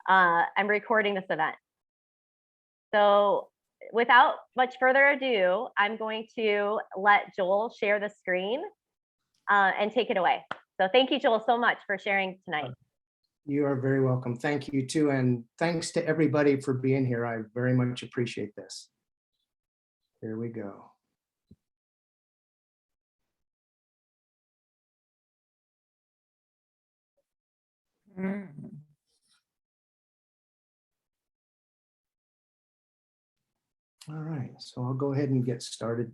I'm recording this event. So without much further ado, I'm going to let Joel share the screen and take it away. So thank you, Joel, so much for sharing tonight. You are very welcome. Thank you too. And thanks to everybody for being here. I very much appreciate this. Here we go. All right, so I'll go ahead and get started.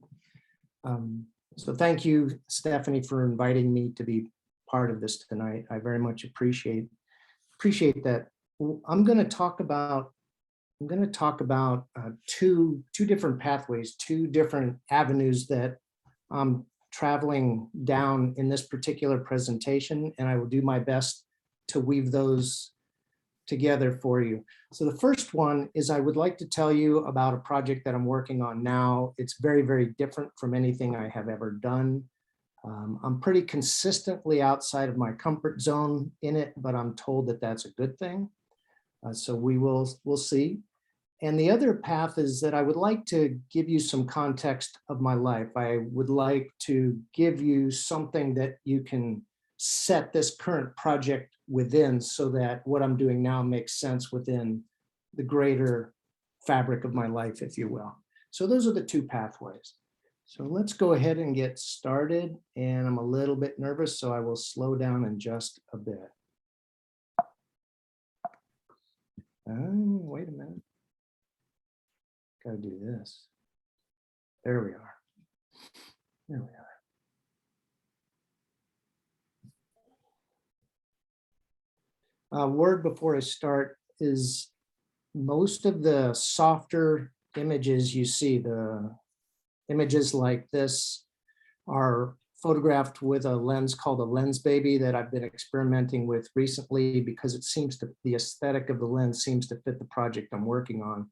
So thank you, Stephanie, for inviting me to be part of this tonight. I very much appreciate that. I'm going to talk about two different pathways, two different avenues that I'm traveling down in this particular presentation, and I will do my best to weave those together for you. So the first one is I would like to tell you about a project that I'm working on now. It's very, very different from anything I have ever done. I'm pretty consistently outside of my comfort zone in it, but I'm told that that's a good thing. So we'll see. And the other path is that I would like to give you some context of my life. I would like to give you something that you can set this current project within, so that what I'm doing now makes sense within the greater fabric of my life, if you will. So those are the two pathways. So let's go ahead and get started. And I'm a little bit nervous, so I will slow down in just a bit. Wait a minute. Gotta do this. There we are. There we are. Word before I start is most of the softer images you see, the images like this, are photographed with a lens called a lens baby that I've been experimenting with recently because it seems to, the aesthetic of the lens seems to fit the project I'm working on.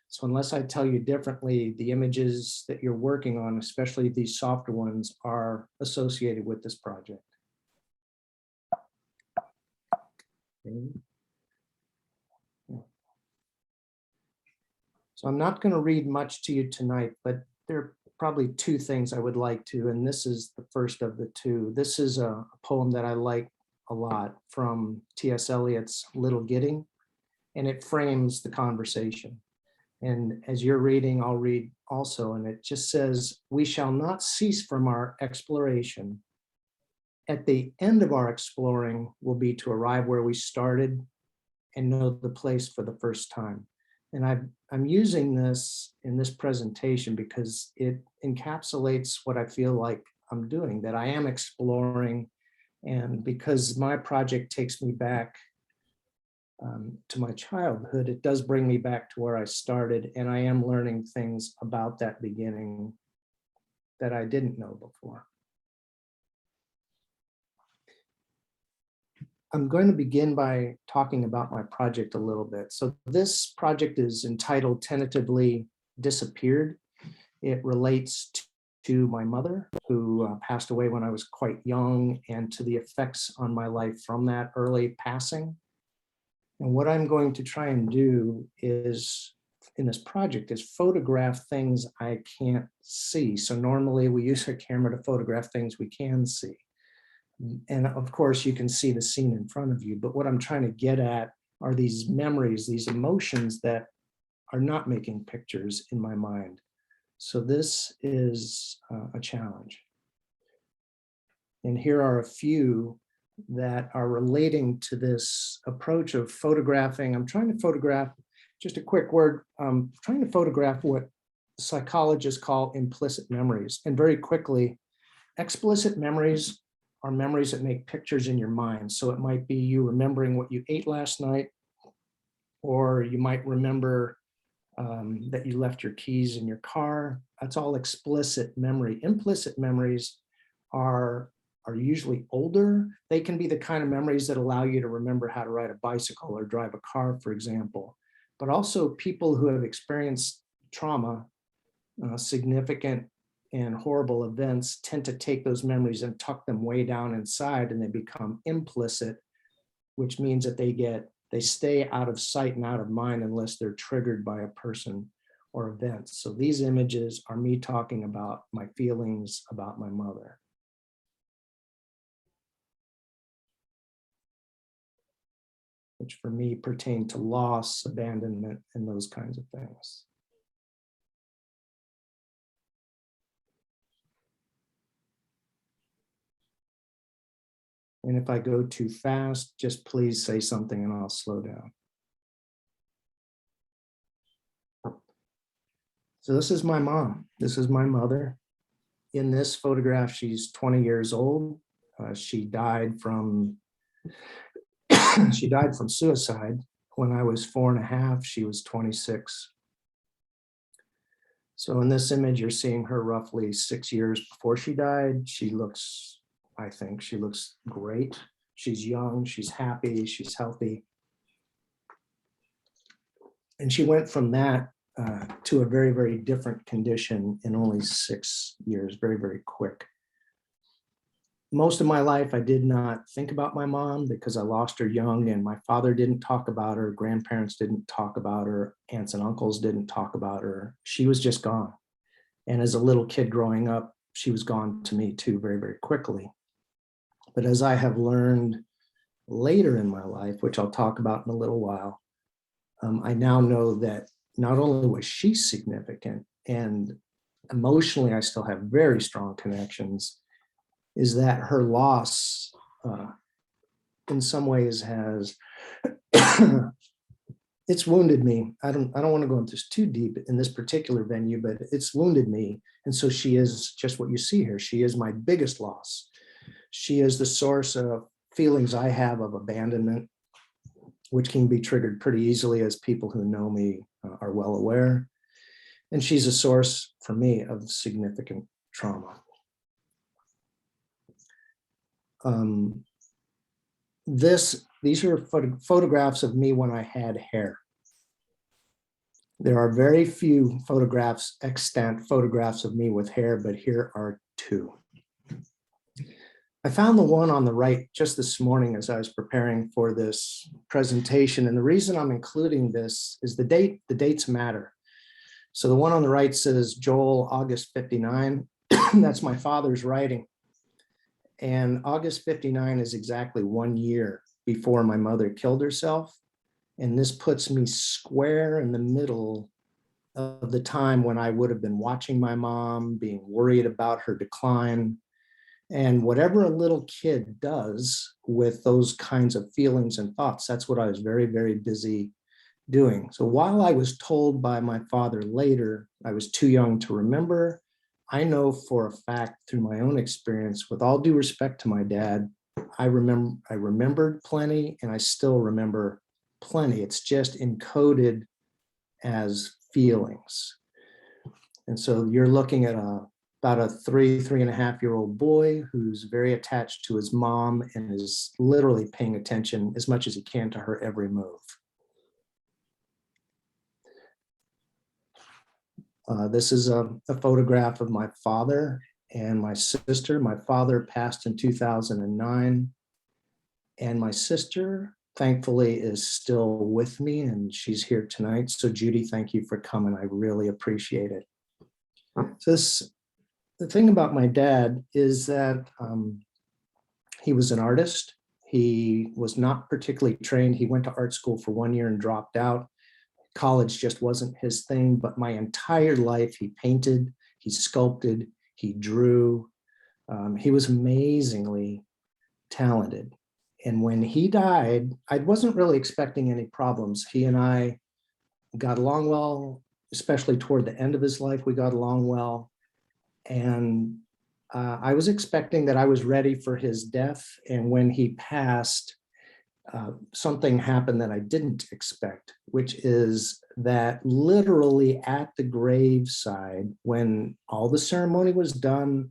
So unless I tell you differently, the images that you're working on, especially these softer ones, are associated with this project. So I'm not going to read much to you tonight, but there are probably two things I would like to, and this is the first of the two. This is a poem that I like a lot from T.S. Eliot's Little Gidding, and it frames the conversation. And as you're reading, I'll read also, and it just says, "We shall not cease from our exploration. At the end of our exploring will be to arrive where we started and know the place for the first time." And I'm using this in this presentation because it encapsulates what I feel like I'm doing, that I am exploring. And because my project takes me back to my childhood, it does bring me back to where I started. And I am learning things about that beginning that I didn't know before. I'm going to begin by talking about my project a little bit. So this project is entitled tentatively Disappeared. It relates to my mother, who passed away when I was quite young, and to the effects on my life from that early passing. And what I'm going to try and do is, in this project, is photograph things I can't see. So normally we use a camera to photograph things we can see. And of course, you can see the scene in front of you, but what I'm trying to get at are these memories, these emotions that are not making pictures in my mind. So this is a challenge. And here are a few that are relating to this approach of photographing. I'm trying to photograph, just a quick word, I'm trying to photograph what psychologists call implicit memories. And very quickly, explicit memories are memories that make pictures in your mind. So it might be you remembering what you ate last night, or you might remember that you left your keys in your car. That's all explicit memory. Implicit memories are usually older. They can be the kind of memories that allow you to remember how to ride a bicycle or drive a car, for example. But also people who have experienced trauma, significant and horrible events, tend to take those memories and tuck them way down inside, and they become implicit, which means that they get They stay out of sight and out of mind unless they're triggered by a person or events. So these images are me talking about my feelings about my mother. Which for me pertain to loss, abandonment, and those kinds of things. And if I go too fast, just please say something and I'll slow down. So this is my mom. This is my mother. In this photograph, she's 20 years old. She died from suicide. When I was 4.5, she was 26. So in this image, you're seeing her roughly 6 years before she died. I think she looks great. She's young, she's happy, she's healthy. And she went from that to a very, very different condition in only 6 years, very, very quick. Most of my life, I did not think about my mom because I lost her young, and my father didn't talk about her, grandparents didn't talk about her, aunts and uncles didn't talk about her. She was just gone. And as a little kid growing up, she was gone to me too, very, very quickly. But as I have learned later in my life, which I'll talk about in a little while, I now know that not only was she significant, and emotionally I still have very strong connections, is that her loss in some ways has it's wounded me. I don't want to go into this too deep in this particular venue, but it's wounded me. And so she is just what you see here. She is my biggest loss. She is the source of feelings I have of abandonment, which can be triggered pretty easily, as people who know me are well aware. And she's a source for me of significant trauma. These are photographs of me when I had hair. There are very few extant photographs of me with hair, but here are two. I found the one on the right just this morning as I was preparing for this presentation. And the reason I'm including this is the dates matter. So the one on the right says Joel, August 59. That's my father's writing. And August 59 is exactly 1 year before my mother killed herself. And this puts me square in the middle of the time when I would have been watching my mom, being worried about her decline. And whatever a little kid does with those kinds of feelings and thoughts, that's what I was very, very busy doing. So while I was told by my father later, I was too young to remember, I know for a fact through my own experience, with all due respect to my dad, I remembered plenty, and I still remember plenty. It's just encoded as feelings. And so you're looking at about a 3.5-year-old boy who's very attached to his mom and is literally paying attention as much as he can to her every move. This is a photograph of my father and my sister. My father passed in 2009, and my sister, thankfully, is still with me, and she's here tonight. So Judy, thank you for coming. I really appreciate it. So the thing about my dad is that he was an artist. He was not particularly trained. He went to art school for 1 year and dropped out. College just wasn't his thing, but my entire life he painted, he sculpted, he drew. He was amazingly talented. And when he died, I wasn't really expecting any problems. He and I got along well, especially toward the end of his life, we got along well. And I was expecting that I was ready for his death. And when he passed, something happened that I didn't expect, which is that literally at the graveside, when all the ceremony was done,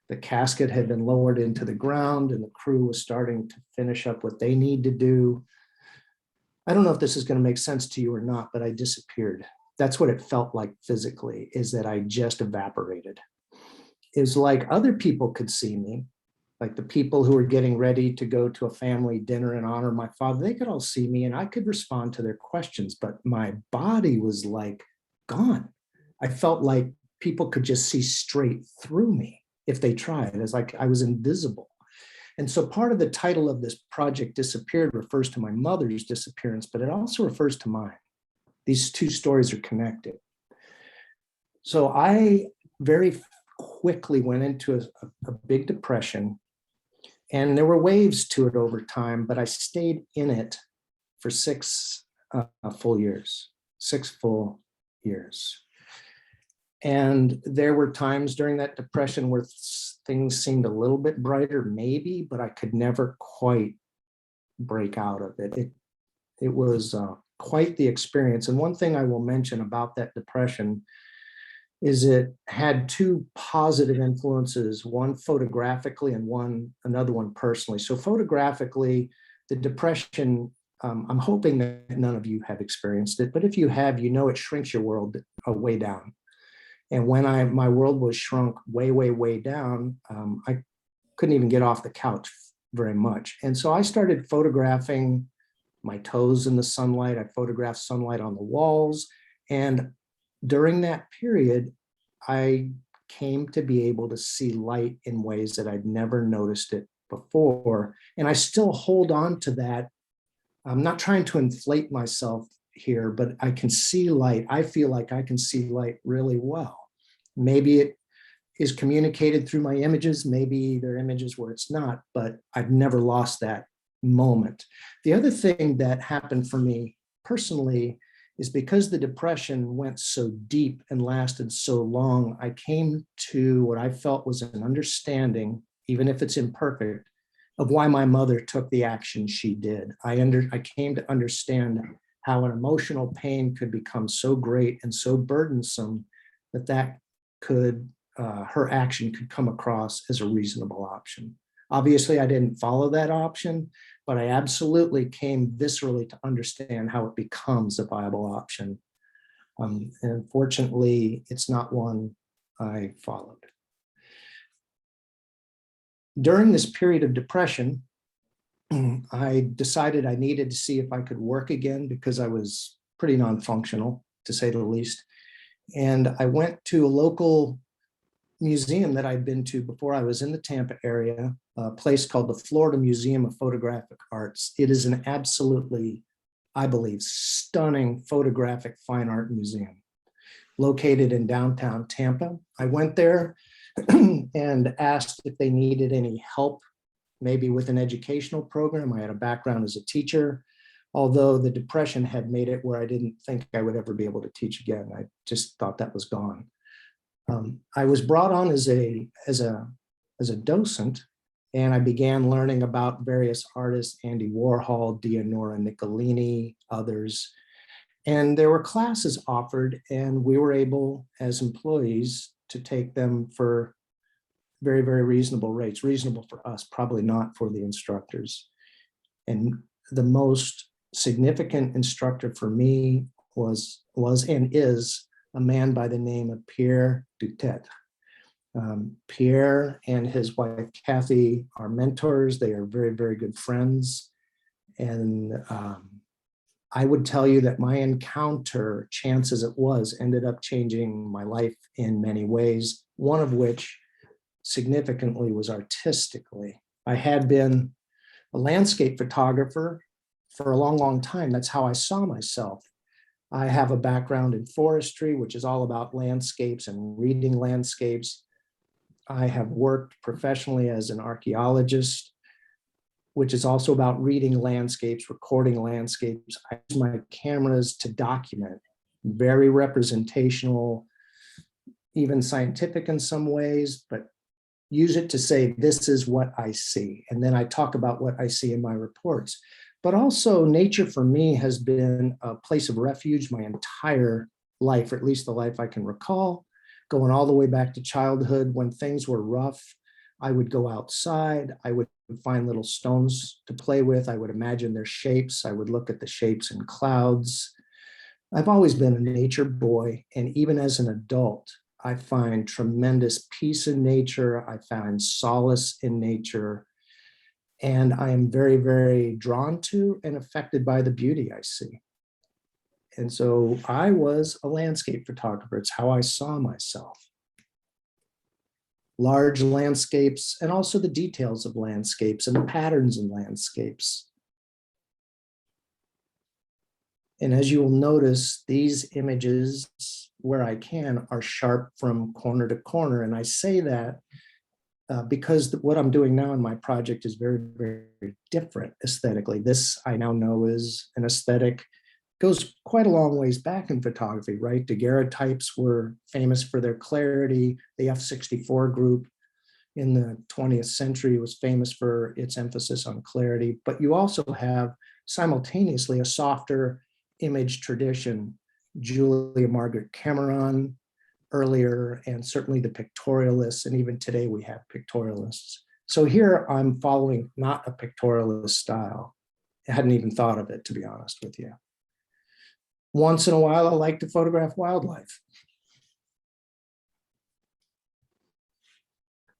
the casket had been lowered into the ground and the crew was starting to finish up what they need to do. I don't know if this is going to make sense to you or not, but I disappeared. That's what it felt like physically, is that I just evaporated. It was like other people could see me, Like the people who were getting ready to go to a family dinner and honor my father, they could all see me and I could respond to their questions, but my body was like gone. I felt like people could just see straight through me if they tried. It's like I was invisible. And so part of the title of this project, Disappeared, refers to my mother's disappearance, but it also refers to mine. These two stories are connected. So I very quickly went into a big depression, and there were waves to it over time, but I stayed in it for 6 full years, 6 full years. And there were times during that depression where things seemed a little bit brighter, maybe, but I could never quite break out of it. It was quite the experience. And one thing I will mention about that depression is it had 2 positive influences, one photographically and another one personally. So photographically, the depression, I'm hoping that none of you have experienced it, but if you have, you know it shrinks your world way down. And when my world was shrunk way, way, way down, I couldn't even get off the couch very much. And so I started photographing my toes in the sunlight. I photographed sunlight on the walls. And during that period, I came to be able to see light in ways that I'd never noticed it before. And I still hold on to that. I'm not trying to inflate myself here, but I can see light. I feel like I can see light really well. Maybe it is communicated through my images. Maybe there are images where it's not, but I've never lost that moment. The other thing that happened for me personally is because the depression went so deep and lasted so long, I came to what I felt was an understanding, even if it's imperfect, of why my mother took the action she did. I came to understand how an emotional pain could become so great and so burdensome that her action could come across as a reasonable option. Obviously, I didn't follow that option, but I absolutely came viscerally to understand how it becomes a viable option. And unfortunately, it's not one I followed. During this period of depression, I decided I needed to see if I could work again because I was pretty non-functional, to say the least. And I went to a local museum that I'd been to before I was in the Tampa area, a place called the Florida Museum of Photographic Arts. It is an absolutely, I believe, stunning photographic fine art museum located in downtown Tampa. I went there and asked if they needed any help, maybe with an educational program. I had a background as a teacher, although the depression had made it where I didn't think I would ever be able to teach again. I just thought that was gone. I was brought on as a docent, and I began learning about various artists, Andy Warhol, Dianora Nicolini, others. And there were classes offered, and we were able, as employees, to take them for very, very reasonable rates, reasonable for us, probably not for the instructors. And the most significant instructor for me was and is a man by the name of Pierre Dutet. Pierre and his wife, Kathy, are mentors. They are very, very good friends. And I would tell you that my encounter, chance as it was, ended up changing my life in many ways, one of which significantly was artistically. I had been a landscape photographer for a long, long time. That's how I saw myself. I have a background in forestry, which is all about landscapes and reading landscapes. I have worked professionally as an archaeologist, which is also about reading landscapes, recording landscapes. I use my cameras to document, very representational, even scientific in some ways, but use it to say, this is what I see. And then I talk about what I see in my reports. But also nature for me has been a place of refuge my entire life, or at least the life I can recall, going all the way back to childhood. When things were rough, I would go outside. I would find little stones to play with. I would imagine their shapes. I would look at the shapes in clouds. I've always been a nature boy. And even as an adult, I find tremendous peace in nature. I find solace in nature. And I am very, very drawn to and affected by the beauty I see. And so I was a landscape photographer. It's how I saw myself. Large landscapes and also the details of landscapes and the patterns in landscapes. And as you will notice, these images, where I can, are sharp from corner to corner. And I say that because what I'm doing now in my project is very, very different aesthetically. This I now know is an aesthetic, goes quite a long ways back in photography, right? Daguerreotypes were famous for their clarity. The F64 group in the 20th century was famous for its emphasis on clarity. But you also have simultaneously a softer image tradition. Julia Margaret Cameron earlier, and certainly the pictorialists, and even today we have pictorialists. So here I'm following not a pictorialist style. I hadn't even thought of it, to be honest with you. Once in a while, I like to photograph wildlife.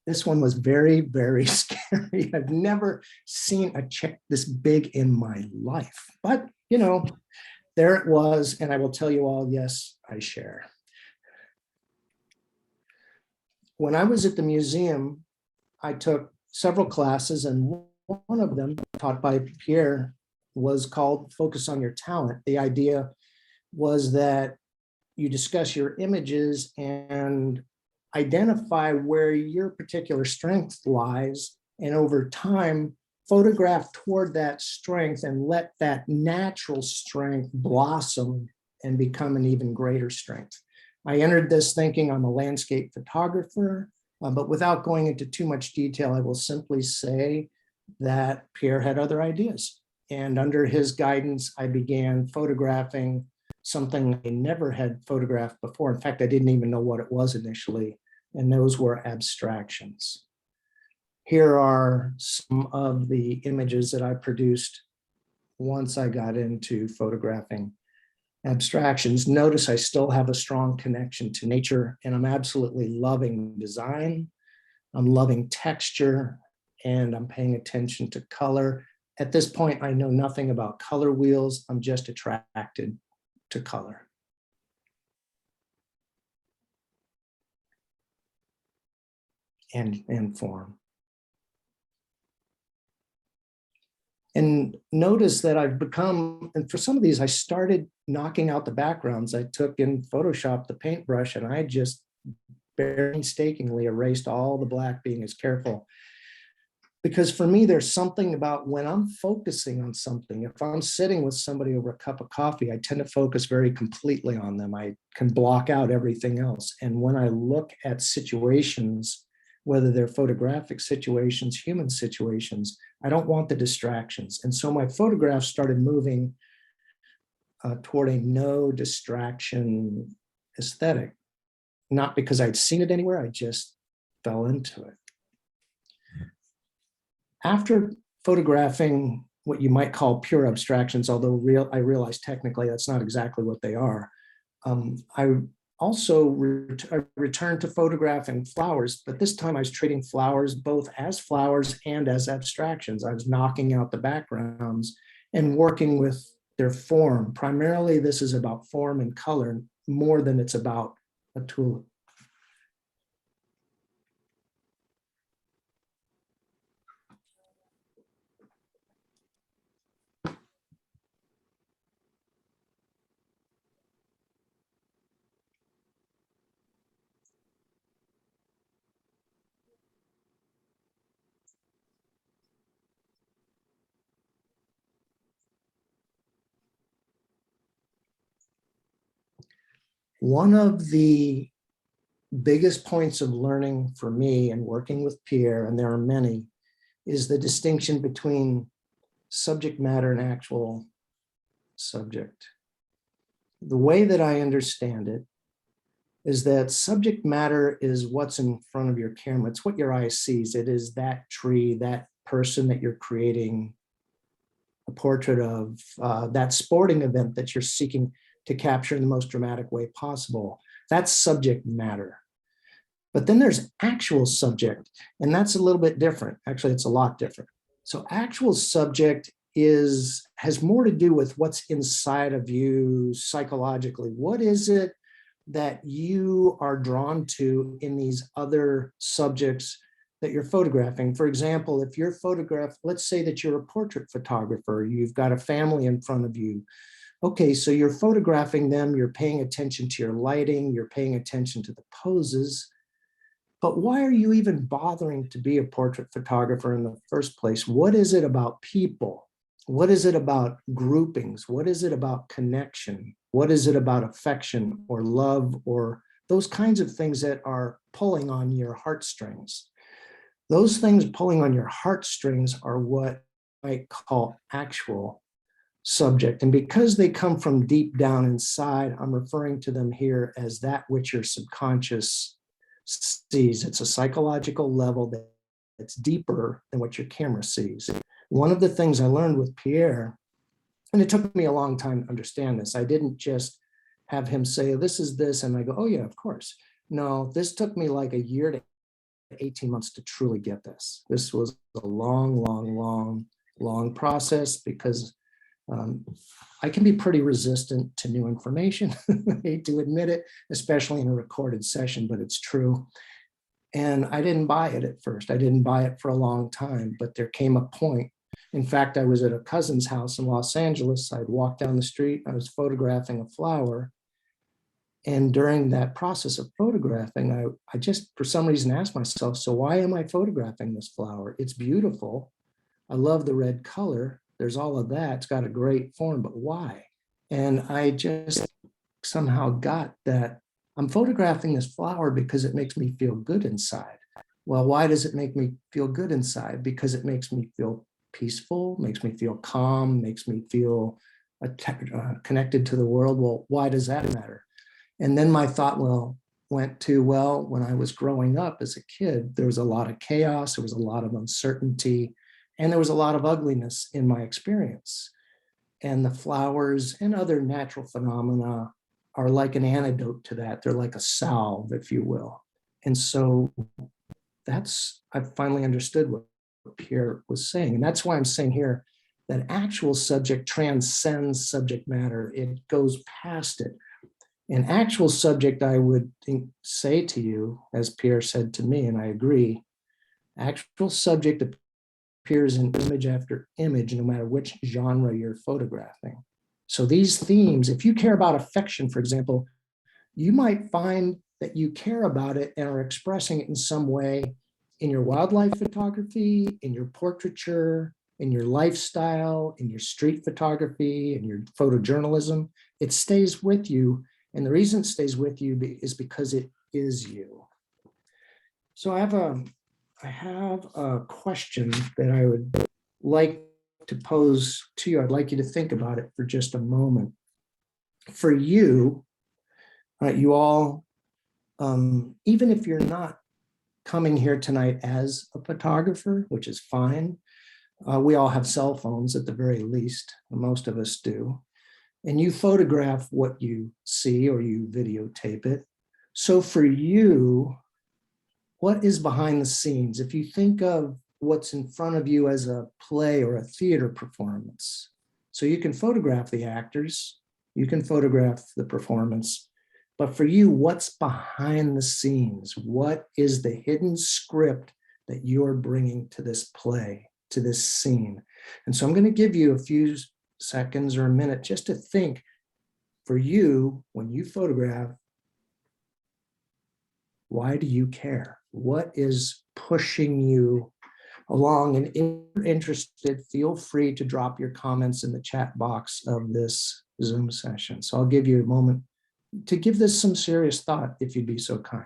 This one was very, very scary. I've never seen a chick this big in my life, but you know, there it was. And I will tell you all, yes, I share. When I was at the museum, I took several classes, and one of them taught by Pierre was called Focus on Your Talent. The idea was that you discuss your images and identify where your particular strength lies, and over time, photograph toward that strength and let that natural strength blossom and become an even greater strength. I entered this thinking I'm a landscape photographer, but without going into too much detail, I will simply say that Pierre had other ideas. And under his guidance, I began photographing something I never had photographed before. In fact, I didn't even know what it was initially, and those were abstractions. Here are some of the images that I produced once I got into photographing abstractions. Notice I still have a strong connection to nature, and I'm absolutely loving design. I'm loving texture, and I'm paying attention to color. At this point, I know nothing about color wheels. I'm just attracted to color. And form. And notice that I've become, and for some of these, I started knocking out the backgrounds. I took in Photoshop the paintbrush, and I just painstakingly erased all the black, being as careful. Because for me, there's something about when I'm focusing on something, if I'm sitting with somebody over a cup of coffee, I tend to focus very completely on them. I can block out everything else. And when I look at situations, whether they're photographic situations, human situations, I don't want the distractions. And so my photographs started moving toward a no distraction aesthetic, not because I'd seen it anywhere, I just fell into it. After photographing what you might call pure abstractions, although I realize technically that's not exactly what they are, I also returned to photographing flowers, but this time I was treating flowers both as flowers and as abstractions. I was knocking out the backgrounds and working with their form. Primarily, this is about form and color more than it's about a tulip. One of the biggest points of learning for me and working with Pierre, and there are many, is the distinction between subject matter and actual subject. The way that I understand it is that subject matter is what's in front of your camera. It's what your eye sees. It is that tree, that person that you're creating a portrait of, that sporting event that you're seeking to capture in the most dramatic way possible. That's subject matter. But then there's actual subject, and that's a little bit different. Actually, it's a lot different. So actual subject has more to do with what's inside of you psychologically. What is it that you are drawn to in these other subjects that you're photographing? For example, if you're photographed, let's say that you're a portrait photographer, you've got a family in front of you. Okay, so you're photographing them, you're paying attention to your lighting, you're paying attention to the poses. But why are you even bothering to be a portrait photographer in the first place? What is it about people? What is it about groupings? What is it about connection? What is it about affection or love or those kinds of things that are pulling on your heartstrings? Those things pulling on your heartstrings are what I call actual subject. And because they come from deep down inside, I'm referring to them here as that which your subconscious sees. It's a psychological level that's deeper than what your camera sees. One of the things I learned with Pierre, and it took me a long time to understand this, I didn't just have him say, this is this, and I go, oh yeah, of course. No, this took me like a year to 18 months to truly get this. This was a long process because I can be pretty resistant to new information. I hate to admit it, especially in a recorded session, but it's true. And I didn't buy it at first. I didn't buy it for a long time, but there came a point. In fact, I was at a cousin's house in Los Angeles. I'd walk down the street, I was photographing a flower. And during that process of photographing, I just, for some reason, asked myself, so why am I photographing this flower? It's beautiful. I love the red color. There's all of that. It's got a great form, but why? And I just somehow got that I'm photographing this flower because it makes me feel good inside. Well, why does it make me feel good inside? Because it makes me feel peaceful, makes me feel calm, makes me feel connected to the world. Well, why does that matter? And then my thought, went to, when I was growing up as a kid, there was a lot of chaos, there was a lot of uncertainty, and there was a lot of ugliness in my experience. And the flowers and other natural phenomena are like an antidote to that. They're like a salve, if you will. And so I've finally understood what Pierre was saying. And that's why I'm saying here that actual subject transcends subject matter. It goes past it. An actual subject, I would say to you, as Pierre said to me, and I agree, actual subject appears in image after image, no matter which genre you're photographing. So these themes, if you care about affection, for example, you might find that you care about it and are expressing it in some way in your wildlife photography, in your portraiture, in your lifestyle, in your street photography, in your photojournalism. It stays with you. And the reason it stays with you is because it is you. So I have a question that I would like to pose to you. I'd like you to think about it for just a moment. For you, you all, even if you're not coming here tonight as a photographer, which is fine, we all have cell phones at the very least, most of us do. And you photograph what you see or you videotape it. So for you, what is behind the scenes? If you think of what's in front of you as a play or a theater performance, so you can photograph the actors, you can photograph the performance, but for you, what's behind the scenes? What is the hidden script that you're bringing to this play, to this scene? And so I'm going to give you a few seconds or a minute just to think, for you, when you photograph, why do you care? What is pushing you along? And if you're interested, feel free to drop your comments in the chat box of this Zoom session. So I'll give you a moment to give this some serious thought, if you'd be so kind.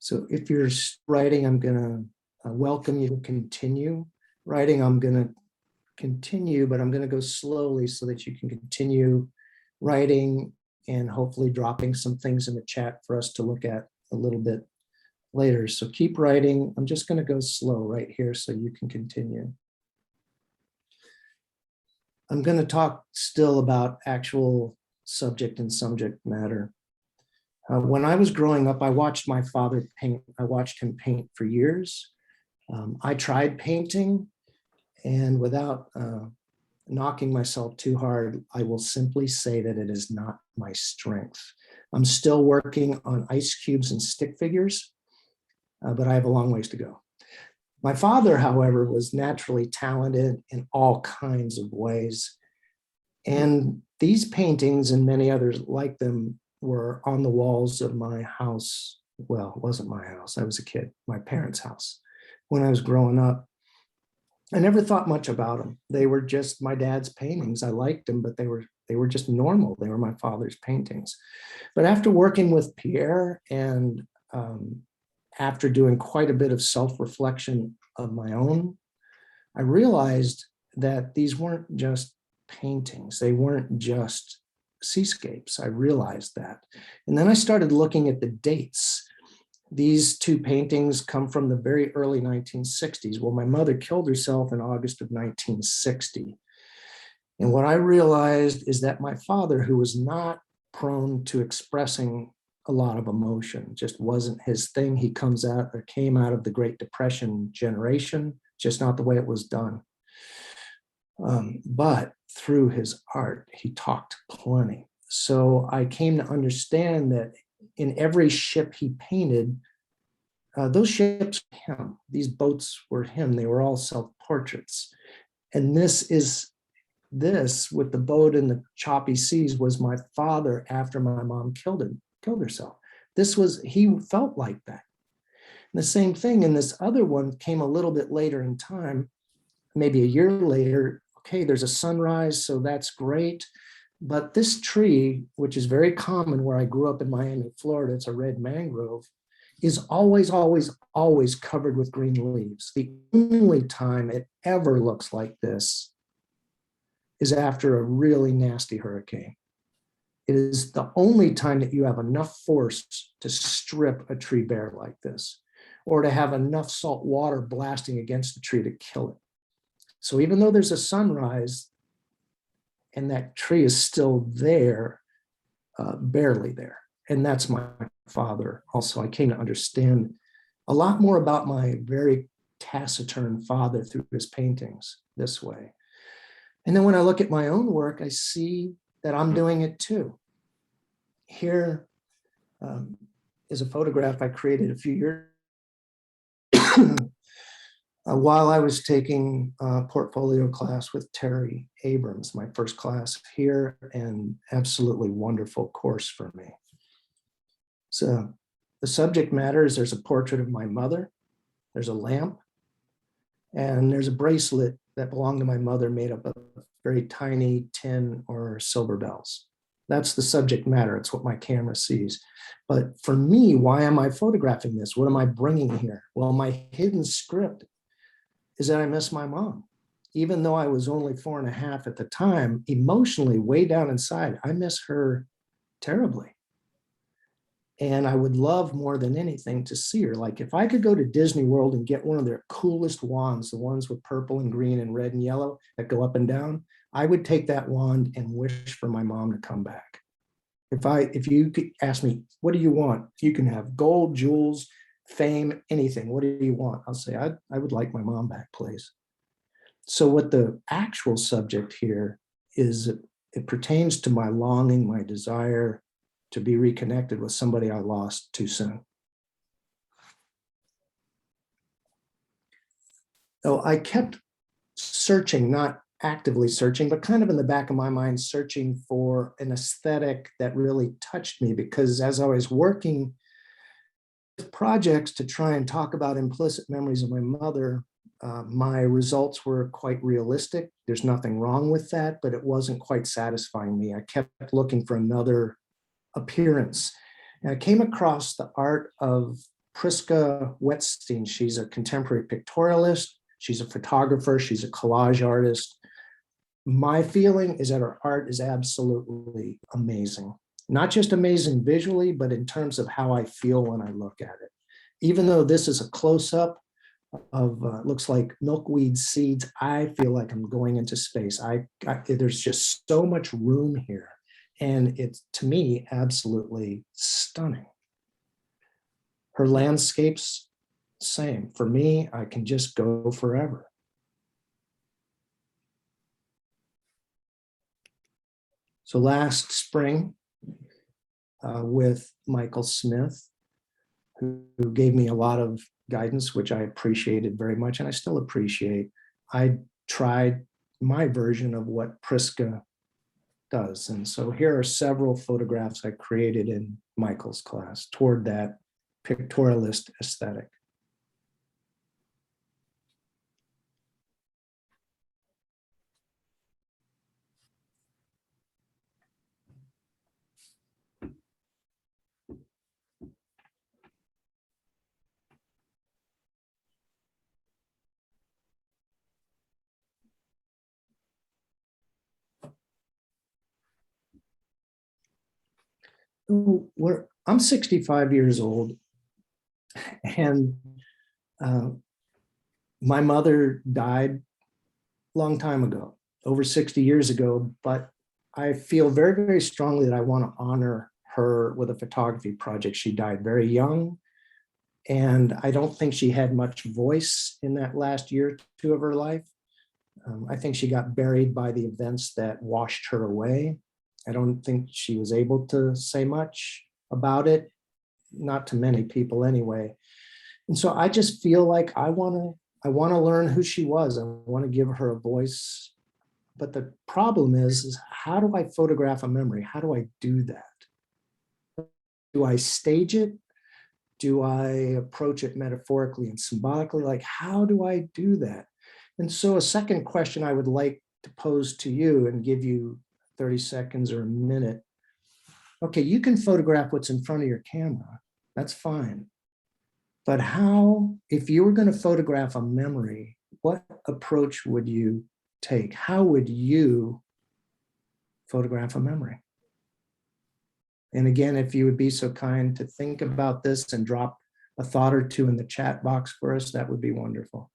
So if you're writing, I'm going to welcome you to continue. Writing, I'm going to continue, but I'm going to go slowly so that you can continue writing and hopefully dropping some things in the chat for us to look at a little bit later. So keep writing. I'm just going to go slow right here so you can continue. I'm going to talk still about actual subject and subject matter. When I was growing up, I watched my father paint. I watched him paint for years. I tried painting, and without knocking myself too hard, I will simply say that it is not my strength. I'm still working on ice cubes and stick figures, but I have a long ways to go. My father, however, was naturally talented in all kinds of ways. And these paintings and many others like them were on the walls of my house. Well, it wasn't my house. I was a kid, my parents' house. When I was growing up, I never thought much about them. They were just my dad's paintings. I liked them, but they were just normal. They were my father's paintings. But after working with Pierre and after doing quite a bit of self-reflection of my own, I realized that these weren't just paintings. They weren't just seascapes. I realized that. And then I started looking at the dates. These two paintings come from the very early 1960s. Well, my mother killed herself in August of 1960. And what I realized is that my father, who was not prone to expressing a lot of emotion, just wasn't his thing. He came out of the Great Depression generation, just not the way it was done. But through his art, he talked plenty. So I came to understand that in every ship he painted, those ships were him. These boats were him. They were all self-portraits. And this with the boat in the choppy seas was my father after my mom killed herself. He felt like that. And the same thing in this other one came a little bit later in time, maybe a year later. Okay, there's a sunrise, so that's great. But this tree, which is very common where I grew up in Miami, Florida, it's a red mangrove, is always, always, always covered with green leaves. The only time it ever looks like this is after a really nasty hurricane. It is the only time that you have enough force to strip a tree bare like this, or to have enough salt water blasting against the tree to kill it. So even though there's a sunrise and that tree is still there, barely there. And that's my father. Also, I came to understand a lot more about my very taciturn father through his paintings this way. And then when I look at my own work, I see that I'm doing it too. Here is a photograph I created a few years while I was taking a portfolio class with Terry Abrams, my first class here, and absolutely wonderful course for me. So the subject matter is there's a portrait of my mother, there's a lamp, and there's a bracelet that belonged to my mother made up of very tiny tin or silver bells. That's the subject matter. It's what my camera sees. But for me, why am I photographing this? What am I bringing here? Well, my hidden script is that I miss my mom. Even though I was only 4.5 at the time, emotionally, way down inside, I miss her terribly. And I would love more than anything to see her. Like if I could go to Disney World and get one of their coolest wands, the ones with purple and green and red and yellow that go up and down, I would take that wand and wish for my mom to come back. If you could ask me, what do you want? You can have gold, jewels, fame, anything. What do you want? I'll say, I would like my mom back, please. So what the actual subject here is, it pertains to my longing, my desire to be reconnected with somebody I lost too soon. So I kept searching, not actively searching, but kind of in the back of my mind, searching for an aesthetic that really touched me, because as I was working with projects to try and talk about implicit memories of my mother, my results were quite realistic. There's nothing wrong with that, but it wasn't quite satisfying me. I kept looking for another appearance. And I came across the art of Priska Wetstein. She's a contemporary pictorialist. She's a photographer. She's a collage artist. My feeling is that her art is absolutely amazing. Not just amazing visually, but in terms of how I feel when I look at it. Even though this is a close-up of looks like milkweed seeds, I feel like I'm going into space. There's just so much room here. And it's, to me, absolutely stunning. Her landscapes, same. For me, I can just go forever. So last spring, with Michael Smith, who gave me a lot of guidance, which I appreciated very much, and I still appreciate, I tried my version of what Priska does. And so here are several photographs I created in Michael's class toward that pictorialist aesthetic. I'm 65 years old, and my mother died a long time ago, over 60 years ago, but I feel very, very strongly that I want to honor her with a photography project. She died very young, and I don't think she had much voice in that last year or two of her life. I think she got buried by the events that washed her away. I don't think she was able to say much about it, not to many people anyway. And so I just feel like I want to learn who she was. I want to give her a voice. But the problem is how do I photograph a memory? How do I do that? Do I stage it? Do I approach it metaphorically and symbolically? Like, how do I do that? And so a second question I would like to pose to you and give you 30 seconds or a minute. Okay, you can photograph what's in front of your camera. That's fine. But how, if you were going to photograph a memory, what approach would you take? How would you photograph a memory? And again, if you would be so kind to think about this and drop a thought or two in the chat box for us, that would be wonderful.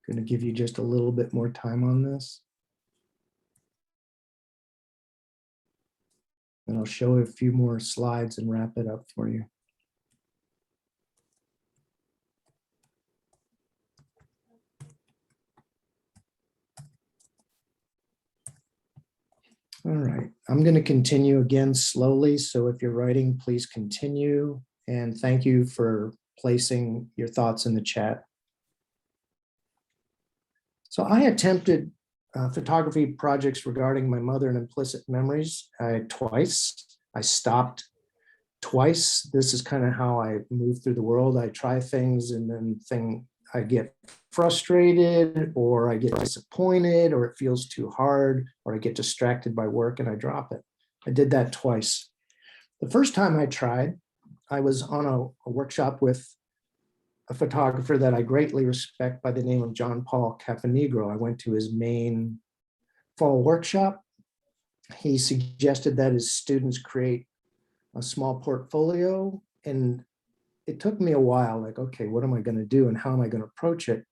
Going to give you just a little bit more time on this. And I'll show a few more slides and wrap it up for you. All right, I'm going to continue again slowly. So if you're writing, please continue. And thank you for placing your thoughts in the chat. So I attempted photography projects regarding my mother and implicit memories twice. I stopped twice. This is kind of how I move through the world. I try things and then I get frustrated, or I get disappointed, or it feels too hard, or I get distracted by work and I drop it. I did that twice. The first time I tried, I was on a workshop with a photographer that I greatly respect by the name of John Paul Cafanegro. I went to his main fall workshop. He suggested that his students create a small portfolio, and it took me a while, like, okay, what am I going to do and how am I going to approach it?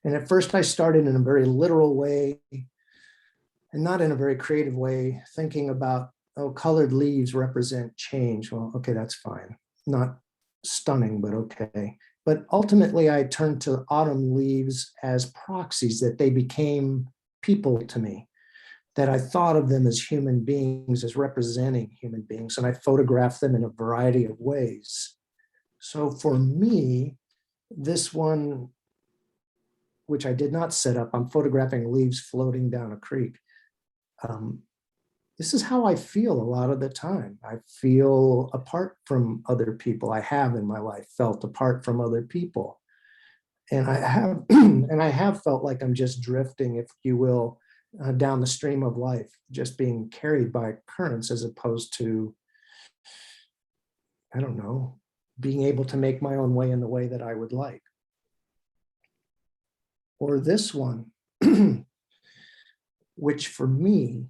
And at first I started in a very literal way and not in a very creative way, thinking about, oh, colored leaves represent change. Well, okay, that's fine. Not stunning, but okay. But ultimately I turned to autumn leaves as proxies, that they became people to me, that I thought of them as human beings, as representing human beings, and I photographed them in a variety of ways. So for me, this one, which I did not set up, I'm photographing leaves floating down a creek. This is how I feel a lot of the time. I feel apart from other people. I have in my life felt apart from other people. And I have, and I have felt like I'm just drifting, if you will, down the stream of life, just being carried by currents, as opposed to, I don't know, being able to make my own way in the way that I would like. Or this one, which for me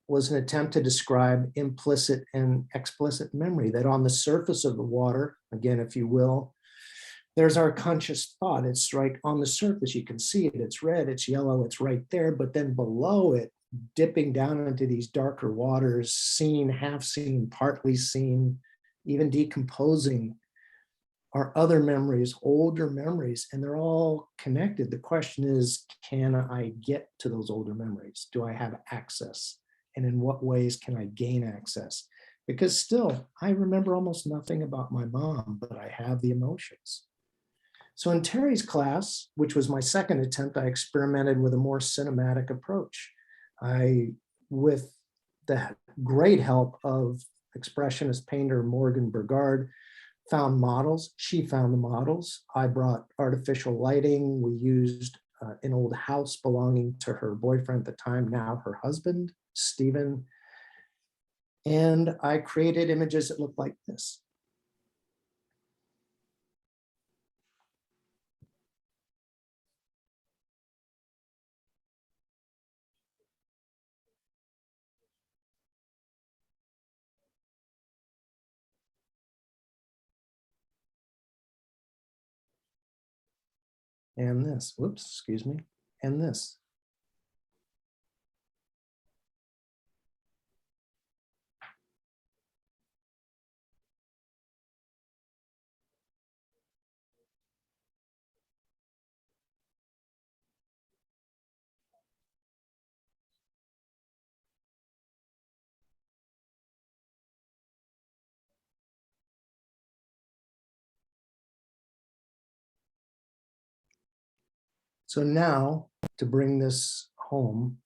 was an attempt to describe implicit and explicit memory, that on the surface of the water, again, if you will, there's our conscious thought. It's right on the surface. You can see it. It's red, it's yellow, it's right there. But then below it, dipping down into these darker waters, seen, half seen, partly seen, even decomposing, are other memories, older memories, and they're all connected. The question is, can I get to those older memories? Do I have access? And in what ways can I gain access? Because still, I remember almost nothing about my mom, but I have the emotions. So in Terry's class, which was my second attempt, I experimented with a more cinematic approach. With the great help of expressionist painter Morgan Burgard, found models. She found the models. I brought artificial lighting. We used an old house belonging to her boyfriend at the time, now her husband, Stephen. And I created images that looked like this. And this, whoops, excuse me, and this. So now, to bring this home,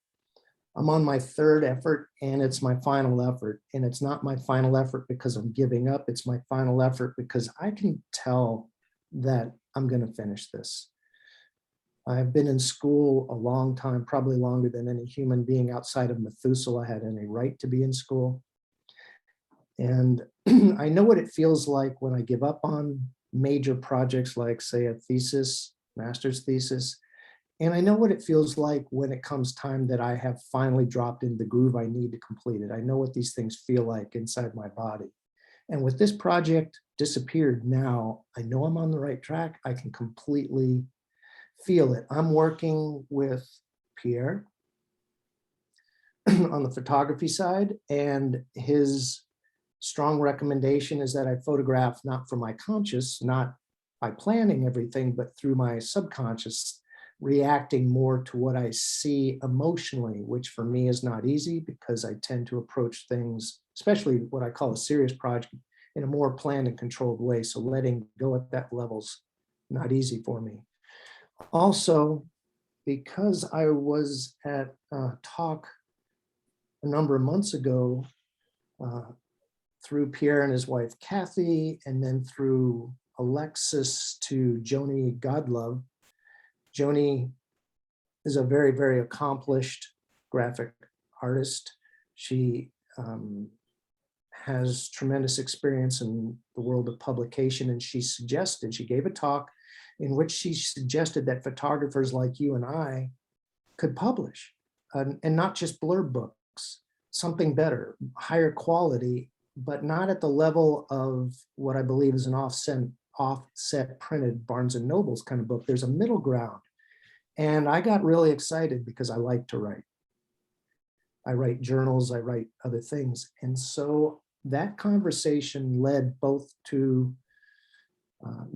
I'm on my third effort, and it's my final effort. And it's not my final effort because I'm giving up. It's my final effort because I can tell that I'm going to finish this. I've been in school a long time, probably longer than any human being outside of Methuselah had any right to be in school. And I know what it feels like when I give up on major projects like, say, a thesis, master's thesis. And I know what it feels like when it comes time that I have finally dropped in the groove I need to complete it. I know what these things feel like inside my body. And with this project disappeared now, I know I'm on the right track. I can completely feel it. I'm working with Pierre on the photography side, and his strong recommendation is that I photograph not from my conscious, not by planning everything, but through my subconscious, reacting more to what I see emotionally, which for me is not easy because I tend to approach things, especially what I call a serious project, in a more planned and controlled way. So letting go at that level's not easy for me. Also, because I was at a talk a number of months ago through Pierre and his wife, Kathy, and then through Alexis to Joni Godlove. Joni is a very, very accomplished graphic artist. She has tremendous experience in the world of publication, and she gave a talk in which she suggested that photographers like you and I could publish, and not just blurb books, something better, higher quality, but not at the level of what I believe is an offset printed Barnes and Nobles kind of book. There's a middle ground. And I got really excited because I like to write. I write journals, I write other things. And so that conversation led both to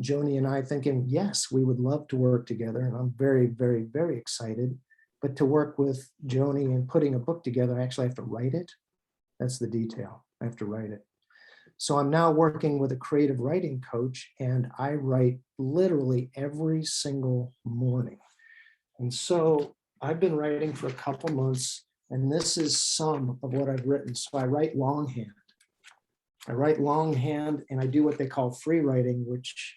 Joni and I thinking, yes, we would love to work together. And I'm very, very, very excited. But to work with Joni and putting a book together, I actually have to write it. That's the detail. I have to write it. So I'm now working with a creative writing coach, and I write literally every single morning. And so I've been writing for a couple months, and this is some of what I've written. So I write longhand. And I do what they call free writing, which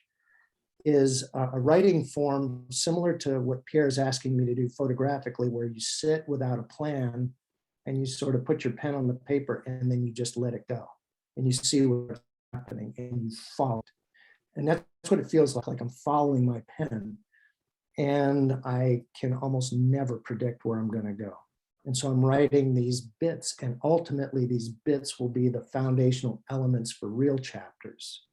is a writing form similar to what Pierre is asking me to do photographically, where you sit without a plan and you sort of put your pen on the paper and then you just let it go. And you see what's happening and you follow it. And that's what it feels like I'm following my pen. And I can almost never predict where I'm going to go. And so I'm writing these bits, and ultimately these bits will be the foundational elements for real chapters.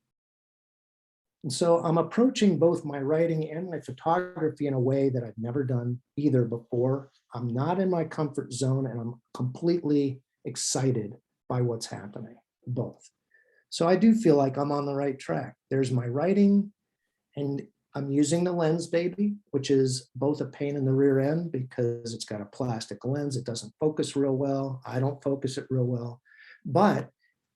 And so I'm approaching both my writing and my photography in a way that I've never done either before. I'm not in my comfort zone, and I'm completely excited by what's happening, both. So I do feel like I'm on the right track. There's my writing, and I'm using the lens baby, which is both a pain in the rear end because it's got a plastic lens. It doesn't focus real well. I don't focus it real well, but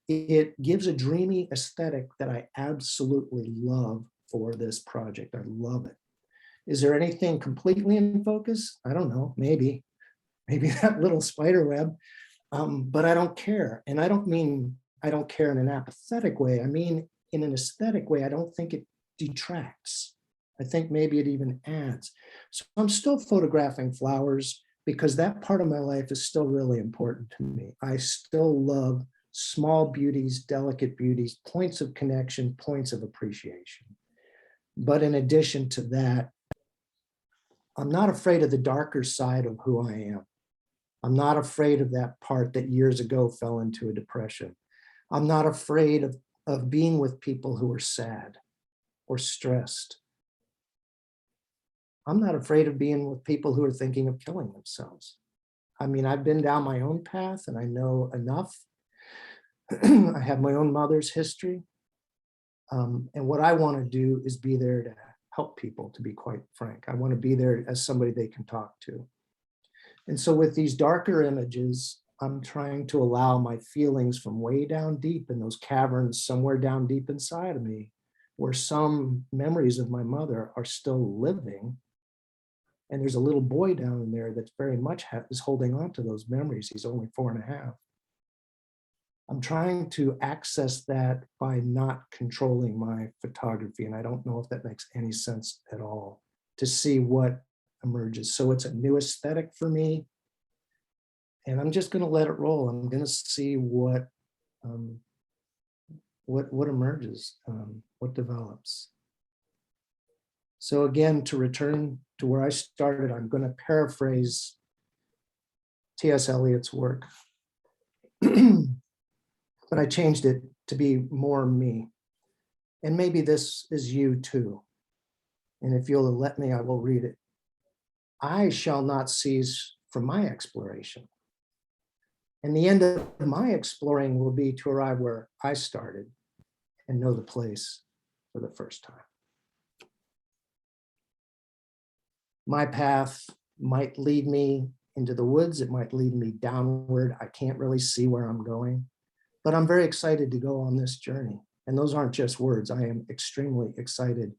it gives a dreamy aesthetic that I absolutely love for this project. I love it. Is there anything completely in focus? I don't know, maybe that little spider web, but I don't care. And I don't mean I don't care in an apathetic way. I mean, in an aesthetic way, I don't think it detracts. I think maybe it even adds. So I'm still photographing flowers because that part of my life is still really important to me. I still love small beauties, delicate beauties, points of connection, points of appreciation. But in addition to that, I'm not afraid of the darker side of who I am. I'm not afraid of that part that years ago fell into a depression. I'm not afraid of being with people who are sad or stressed. I'm not afraid of being with people who are thinking of killing themselves. I mean, I've been down my own path and I know enough. I have my own mother's history. And what I want to do is be there to help people, to be quite frank. I want to be there as somebody they can talk to. And so with these darker images, I'm trying to allow my feelings from way down deep in those caverns, somewhere down deep inside of me, where some memories of my mother are still living. And there's a little boy down there that's very much is holding on to those memories. He's only 4.5. I'm trying to access that by not controlling my photography. And I don't know if that makes any sense at all, to see what emerges. So it's a new aesthetic for me. And I'm just going to let it roll. I'm going to see what emerges, what develops. So again, to return to where I started, I'm going to paraphrase T.S. Eliot's work. But I changed it to be more me. And maybe this is you too. And if you'll let me, I will read it. I shall not cease from my exploration. And the end of my exploring will be to arrive where I started and know the place for the first time. My path might lead me into the woods. It might lead me downward. I can't really see where I'm going, but I'm very excited to go on this journey. And those aren't just words. I am extremely excited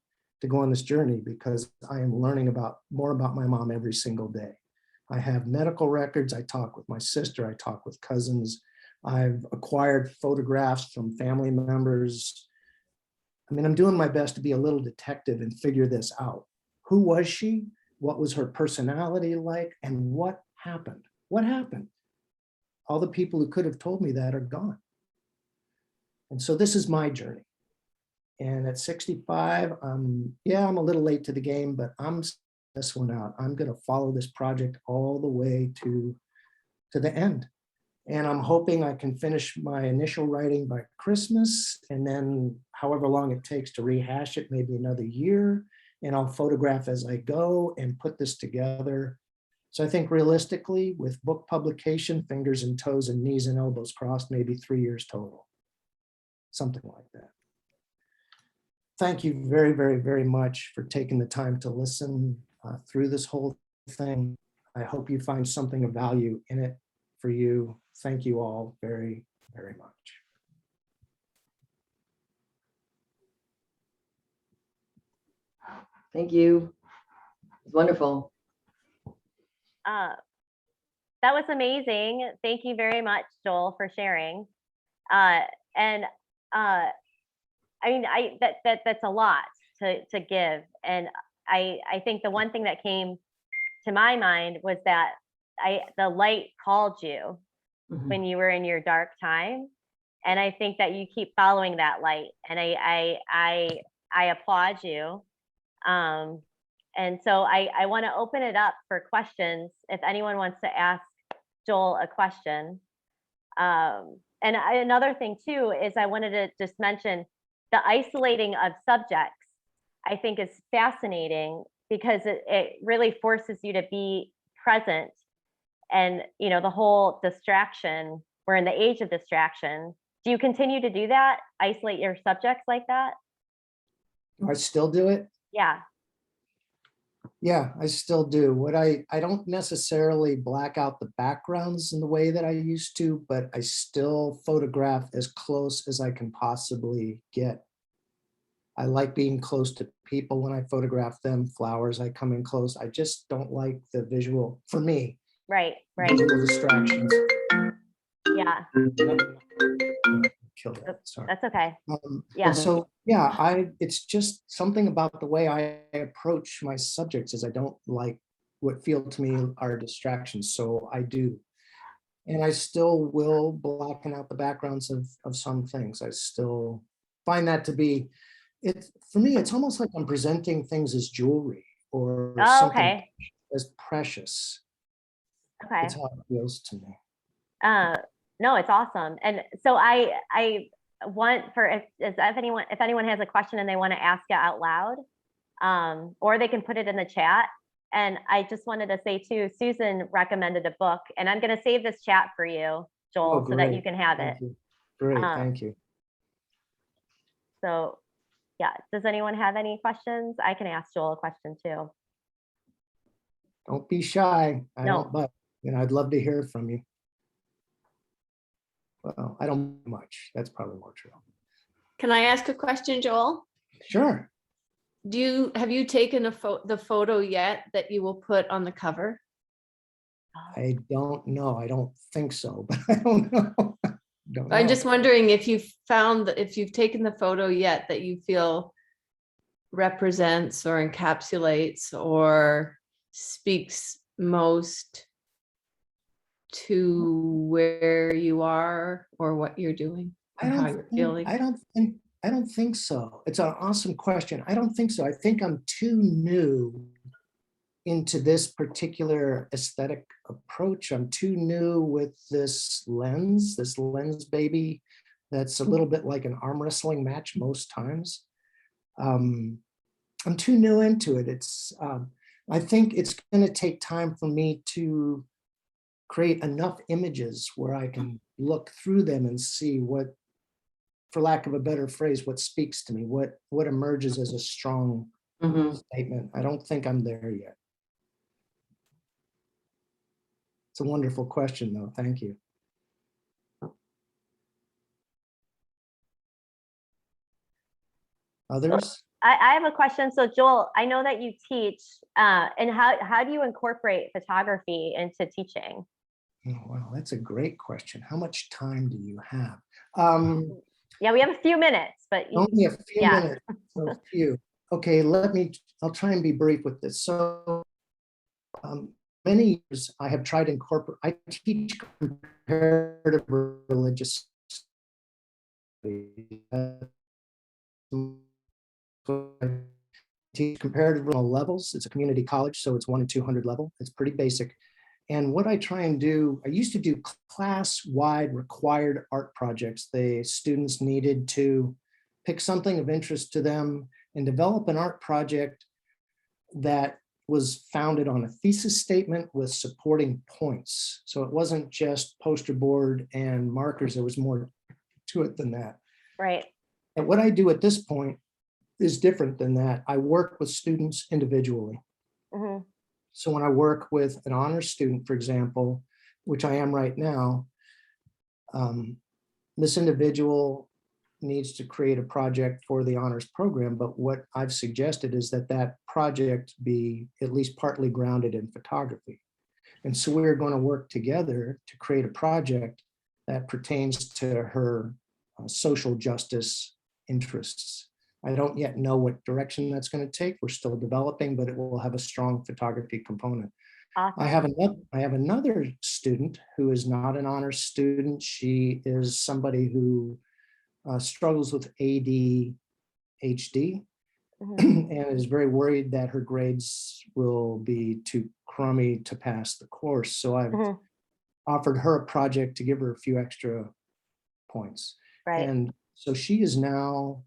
to go on this journey because I am learning more about my mom every single day. I have medical records. I talk with my sister. I talk with cousins. I've acquired photographs from family members. I mean, I'm doing my best to be a little detective and figure this out. Who was she? What was her personality like? And what happened? What happened? All the people who could have told me that are gone. And so this is my journey. And at 65, I'm a little late to the game, but I'm this one out. I'm going to follow this project all the way to the end. And I'm hoping I can finish my initial writing by Christmas, and then however long it takes to rehash it, maybe another year, and I'll photograph as I go and put this together. So I think realistically, with book publication, fingers and toes and knees and elbows crossed, maybe 3 years total, something like that. Thank you very, very, very much for taking the time to listen through this whole thing. I hope you find something of value in it for you. Thank you all very, very much. Thank you. It's wonderful. That was amazing. Thank you very much, Joel, for sharing. I mean, that's a lot to give. And I think the one thing that came to my mind was that the light called you when you were in your dark time. And I think that you keep following that light. And I applaud you. And so I want to open it up for questions if anyone wants to ask Joel a question. Another thing too is I wanted to just mention the isolating of subjects, I think is fascinating because it really forces you to be present. And the whole distraction, we're in the age of distraction. Do you continue to do that? Isolate your subjects like that? Do I still do it? Yeah. Yeah, I still do. I don't necessarily black out the backgrounds in the way that I used to, but I still photograph as close as I can possibly get. I like being close to people when I photograph them. Flowers, I come in close. I just don't like the visual, for me. Right. Visual distractions. Yeah. Kill that. Sorry. That's okay. Yeah. So yeah, it's just something about the way I approach my subjects is I don't like what feel to me are distractions. So I do. And I still will blacken out the backgrounds of some things. I still find that to be, for me, it's almost like I'm presenting things as jewelry or something as precious. Okay. That's how it feels to me. No, it's awesome. And so I want if anyone has a question and they want to ask it out loud, or they can put it in the chat. And I just wanted to say too, Susan recommended a book, and I'm going to save this chat for you, Joel, so that you can have it. Great, thank you. So yeah, does anyone have any questions? I can ask Joel a question too. Don't be shy. But I'd love to hear from you. Well, I don't much. That's probably more true. Can I ask a question, Joel? Sure. Have you taken the photo yet that you will put on the cover? I don't know. I don't think so, but I don't know. I'm just wondering if you've taken the photo yet that you feel represents or encapsulates or speaks most to where you are or what you're doing and how you're feeling. I don't think so. It's an awesome question. I don't think so. I think I'm too new into this particular aesthetic approach. I'm too new with this lens baby that's a little bit like an arm wrestling match most times. I'm too new into it. I think it's going to take time for me to create enough images where I can look through them and see what, for lack of a better phrase, what speaks to me, what emerges as a strong statement. I don't think I'm there yet. It's a wonderful question, though. Thank you. Others? I have a question. So Joel, I know that you teach, and how do you incorporate photography into teaching? Oh, wow, that's a great question. How much time do you have? Yeah, we have a few minutes, but Only a few yeah. minutes. So few. Okay, I'll try and be brief with this. So many years I have tried to incorporate, I teach comparative religious studies. I teach comparative levels. It's a community college, so it's 1 to 200 level. It's pretty basic. And what I try and do, I used to do class-wide required art projects. The students needed to pick something of interest to them and develop an art project that was founded on a thesis statement with supporting points. So it wasn't just poster board and markers. There was more to it than that. Right. And what I do at this point is different than that. I work with students individually. Mhm. So when I work with an honors student, for example, which I am right now, this individual needs to create a project for the honors program. But what I've suggested is that that project be at least partly grounded in photography. And so we're going to work together to create a project that pertains to her social justice interests. I don't yet know what direction that's going to take. We're still developing, but it will have a strong photography component. I have another student who is not an honors student. She is somebody who struggles with ADHD Mhm. and is very worried that her grades will be too crummy to pass the course. So I've Mhm. offered her a project to give her a few extra points. Right. And so she is now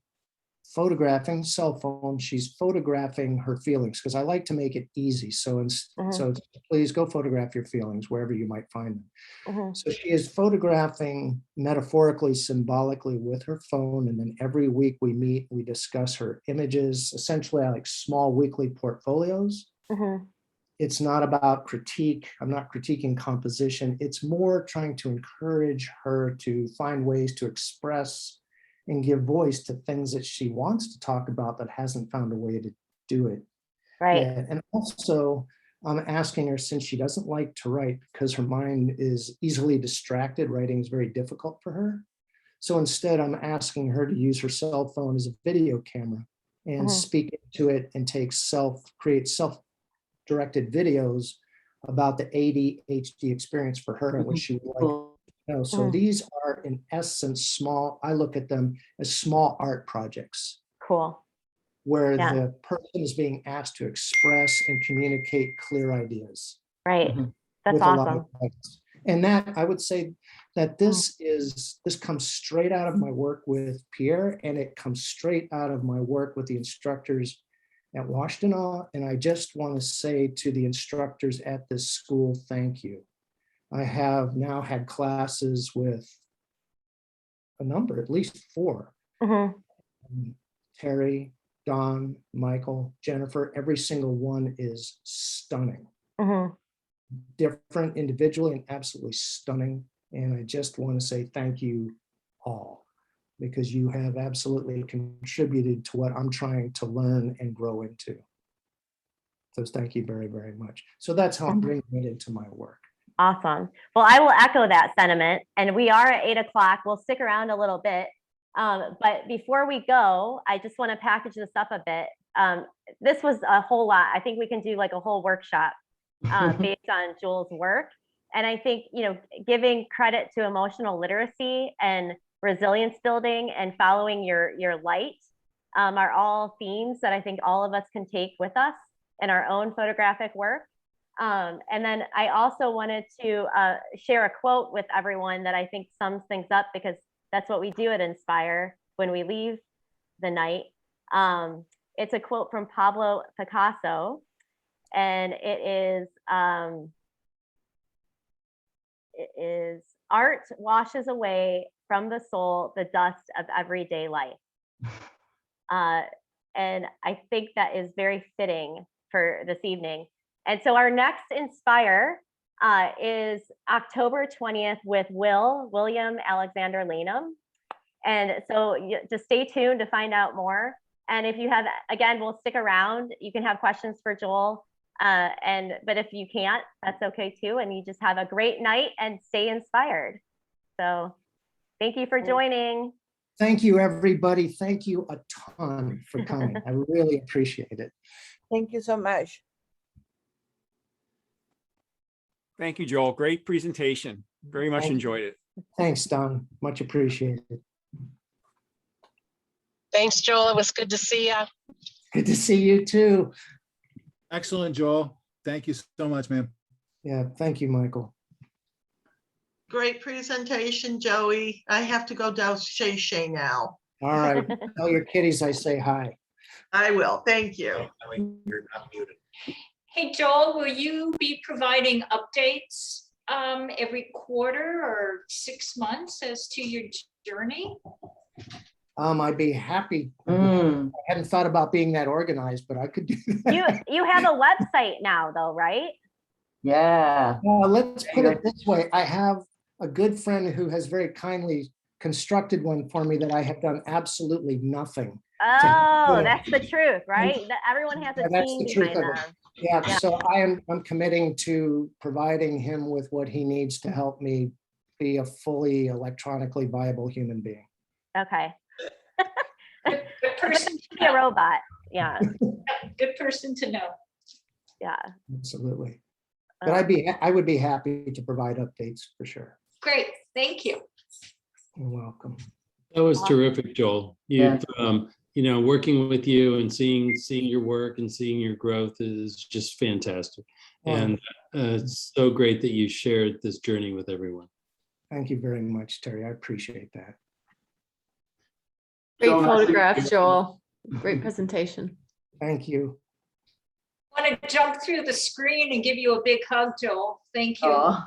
photographing cell phone. She's photographing her feelings because I like to make it easy. So Mhm. please go photograph your feelings wherever you might find them. Mhm. So she is photographing metaphorically, symbolically with her phone. And then every week we meet, we discuss her images, essentially like small weekly portfolios. Mhm. It's not about critique. I'm not critiquing composition. It's more trying to encourage her to find ways to express and give voice to things that she wants to talk about but hasn't found a way to do it Right. yet. And also, I'm asking her, since she doesn't like to write because her mind is easily distracted, writing is very difficult for her. So instead, I'm asking her to use her cell phone as a video camera and Mhm. speak into it and create self-directed videos about the ADHD experience for her and what she would like to know. So Mhm. these are in essence I look at them as small art projects Cool. where Yeah. the person is being asked to express and communicate clear ideas Right. Mhm. That's with a lot of awesome. text. And that I would say that Mhm. this comes straight out of my work with Pierre, and it comes straight out of my work with the instructors at Washtenaw. And I just want to say to the instructors at this school, thank you. I have now had classes with a number, at least 4. Mhm. Terry, Don, Michael, Jennifer, every single one is stunning. Mhm. Different individually and absolutely stunning. And I just want to say thank you all, because you have absolutely contributed to what I'm trying to learn and grow into. So thank you very, very much. So that's how I'm bringing it into my work. Awesome. Well, I will echo that sentiment. And we are at 8 o'clock. We'll stick around a little bit. But before we go, I just want to package this up a bit. This was a whole lot. I think we can do like a whole workshop based on Joel's work. And I think, giving credit to emotional literacy and resilience building and following your light are all themes that I think all of us can take with us in our own photographic work. And then I also wanted to share a quote with everyone that I think sums things up, because that's what we do at Inspire when we leave the night. It's a quote from Pablo Picasso, and it is art washes away from the soul the dust of everyday life. And I think that is very fitting for this evening. And so our next Inspire is October 20th with William Alexander Lanham. And so just stay tuned to find out more. And if you have, again, we'll stick around. You can have questions for Joel. But if you can't, that's okay too. And you just have a great night and stay inspired. So thank you for joining. Thank you, everybody. Thank you a ton for coming. I really appreciate it. Thank you so much. Thank you, Joel. Great presentation. Very much Thank you. enjoyed it. Thanks, Don. Much appreciated. Thanks, Joel. It was good to see you. Good to see you too. Excellent, Joel. Thank you so much, man. Yeah, thank you, Michael. Great presentation, Joey. I have to go down Shay Shay now. All right, tell your kitties I say hi. I will. Thank you. You're not muted. Hey, Joel, will you be providing updates every quarter or 6 months as to your journey? I'd be happy. Mm. I hadn't thought about being that organized, but I could do that. You have a website now though, right? Yeah. Let's put it this way. I have a good friend who has very kindly constructed one for me that I have done absolutely nothing. Oh, that's the truth, right? That everyone has a Yeah, that's team the truth behind of it. them. Yeah, Yeah. so I'm committing to providing him with what he needs to help me be a fully electronically viable human being. Okay. Good person to Be a know. robot. Yeah, Good person to know. yeah. Absolutely. But Um, I would be happy to provide updates for sure. Great, thank you. You're welcome. That was Awesome. terrific, Joel. Yeah. Working with you and seeing your work and seeing your growth is just fantastic. And it's so great that you shared this journey with everyone. Thank you very much, Terry. I appreciate that. Great Joel, I see- photographs, Joel. Great presentation. Thank you. Want to jump through the screen and give you a big hug, Joel. Thank you. Oh.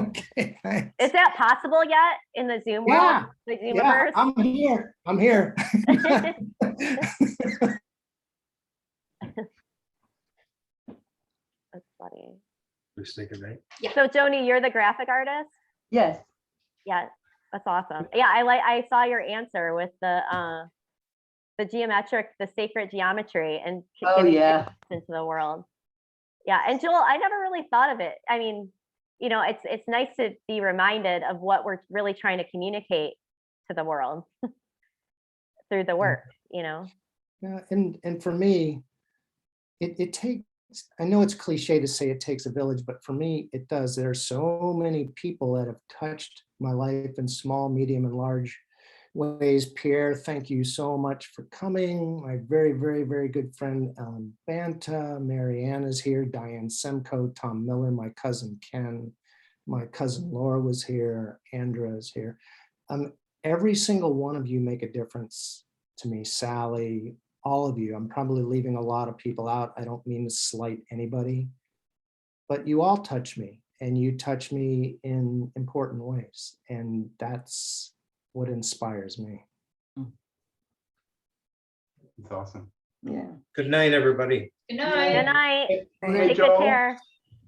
Okay, thanks. Is that possible yet in the Zoom Yeah, world? The Yeah, Zoomverse? I'm here. I'm here. That's funny. Who's thinking, right? So Joni, you're the graphic artist? Yes. Yeah, that's awesome. Yeah, I saw your answer with the geometric, the sacred geometry and Oh, giving yeah. it into the world. Yeah, and Joel, I never really thought of it. I mean, it's nice to be reminded of what we're really trying to communicate to the world through the work, Yeah, and for me, it takes, I know it's cliche to say it takes a village, but for me, it does. There are so many people that have touched my life in small, medium, and large ways. Pierre, thank you so much for coming. My very, very, very good friend, Ellen Banta, Marianne is here, Diane Semko, Tom Miller, my cousin Ken, my cousin Laura was here, Andra is here. Every single one of you make a difference to me, Sally, all of you. I'm probably leaving a lot of people out. I don't mean to slight anybody, but you all touch me and you touch me in important ways. And that's what inspires me. It's awesome. Yeah. Good night, everybody. Good Good night. night. Hey, Take good Joel. care.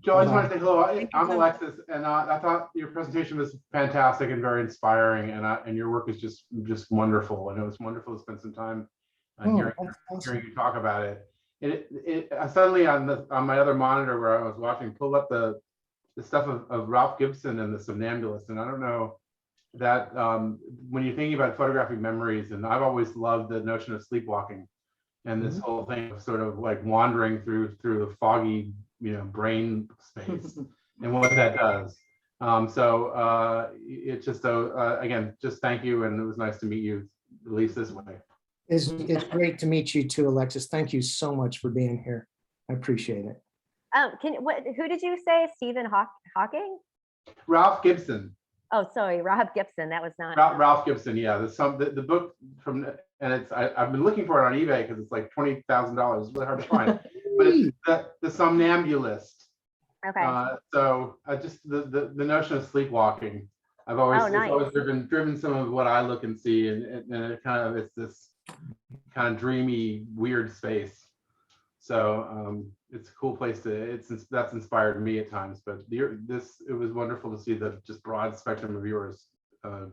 Joel, I just Bye-bye. want to say hello. Thank you I'm so Alexis, and I thought your presentation was fantastic and very inspiring, and your work is just wonderful. And it was wonderful to spend some time Oh, hearing that's awesome. you talk about it. I suddenly on my other monitor where I was watching pulled up the stuff of Ralph Gibson and the Somnambulist, and I don't know that when you're thinking about photographing memories, and I've always loved the notion of sleepwalking and this whole thing of sort of like wandering through the foggy, brain space and what that does. It's just again, just thank you, and it was nice to meet you, at least this way. It's great to meet you too, Alexis. Thank you so much for being here. I appreciate it. Who did you say? Stephen Hawking? Ralph Gibson. Oh, sorry, Rob Gibson. That was not. Ralph Gibson, yeah. The book from, and I've been looking for it on eBay because it's like $20,000. It's really hard to find. But it's the Somnambulist. Okay. Just the notion of sleepwalking. I've always, Oh, nice. it's always driven some of what I look and see, and it's this kind of dreamy, weird space. So it's a cool place that's inspired me at times. But it was wonderful to see the just broad spectrum of yours,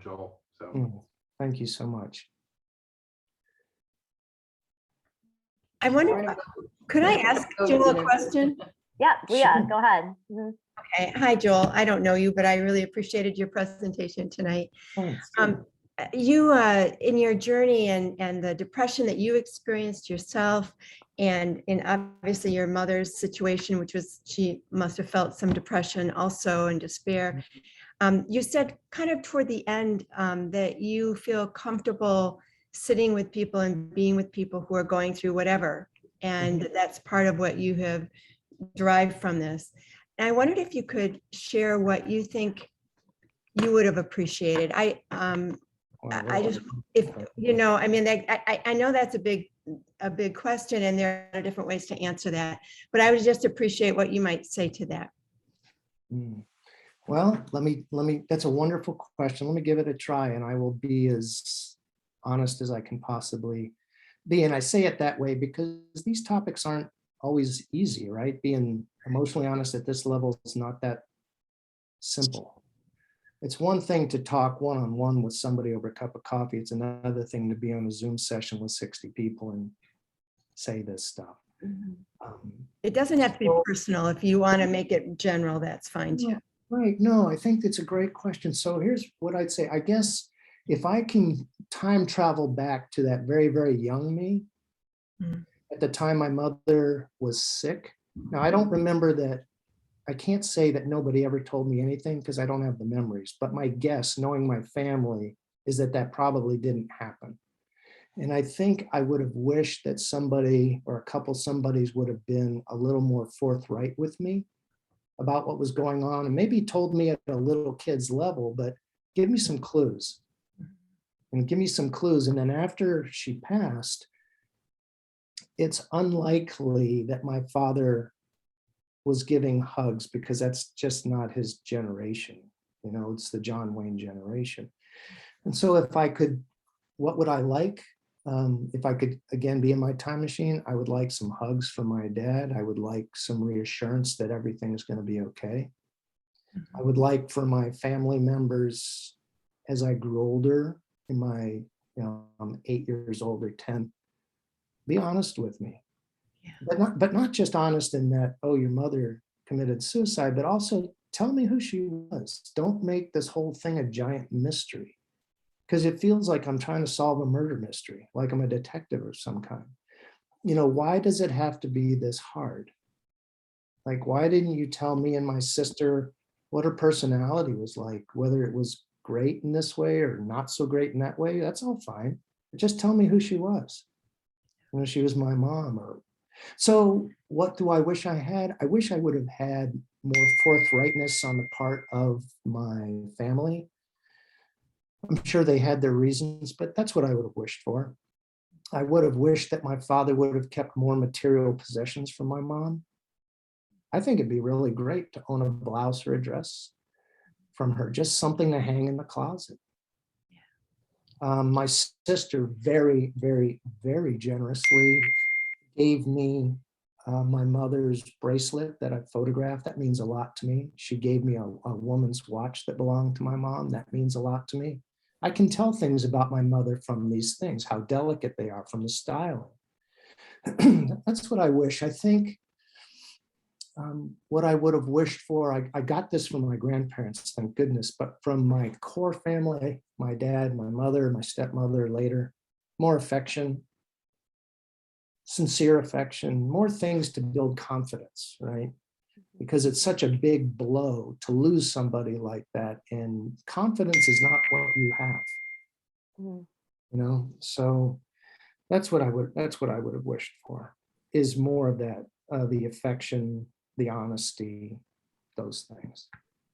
Joel. So Thank you so much. I wonder, could I ask Joel a question? Yeah, Leah, Sure. go ahead. Mhm. Okay. Hi, Joel. I don't know you, but I really appreciated your presentation tonight. Thanks. You, in your journey and the depression that you experienced yourself, and in obviously your mother's situation, which was, she must have felt some depression also and despair. You said kind of toward the end that you feel comfortable sitting with people and being with people who are going through whatever. And that's part of what you have derived from this. And I wondered if you could share what you think you would have appreciated. I just, if, you know, I mean, I know that's a big question, and there are different ways to answer that, but I would just appreciate what you might say to that. Well, let me, that's a wonderful question. Let me give it a try, and I will be as honest as I can possibly be. And I say it that way because these topics aren't always easy, right? Being emotionally honest at this level is not that simple. It's one thing to talk one-on-one with somebody over a cup of coffee. It's another thing to be on a Zoom session with 60 people and say this stuff. It doesn't have to be personal. If you want to make it general, that's fine too. Right. No, I think it's a great question. So here's what I'd say. I guess if I can time travel back to that very, very young me, at the time my mother was sick. Now, I don't remember that. I can't say that nobody ever told me anything because I don't have the memories, but my guess, knowing my family, is that that probably didn't happen. And I think I would have wished that somebody or a couple somebodies would have been a little more forthright with me about what was going on, and maybe told me at a little kid's level, but give me some clues. And give me some clues. And then after she passed, it's unlikely that my father was giving hugs because that's just not his generation. You know, it's the John Wayne generation. And so if I could, what would I like? If I could, again, be in my time machine, I would like some hugs from my dad. I would like some reassurance that everything is going to be okay. I would like for my family members, as I grew older, in my, I'm 8 years old or 10, be honest with me. But not just honest in that, oh, your mother committed suicide, but also tell me who she was. Don't make this whole thing a giant mystery, because it feels like I'm trying to solve a murder mystery, like I'm a detective of some kind. You know, why does it have to be this hard? Like, why didn't you tell me and my sister what her personality was like, whether it was great in this way or not so great in that way? That's all fine. But just tell me who she was. You know, she was my mom. Or so what do I wish I had? I wish I would have had more forthrightness on the part of my family. I'm sure they had their reasons, but that's what I would have wished for. I would have wished that my father would have kept more material possessions from my mom. I think it'd be really great to own a blouse or a dress from her, just something to hang in the closet. My sister very, very, very generously gave me my mother's bracelet that I photographed. That means a lot to me. She gave me a woman's watch that belonged to my mom. That means a lot to me. I can tell things about my mother from these things, how delicate they are, from the styling. That's what I wish. I think what I would have wished for, I got this from my grandparents, thank goodness, but from my core family, my dad, my mother, my stepmother later, more affection, sincere affection, more things to build confidence, right? Because it's such a big blow to lose somebody like that, and confidence is not what you have. You know, so that's what I would have wished for, is more of that, the affection, the honesty, those things.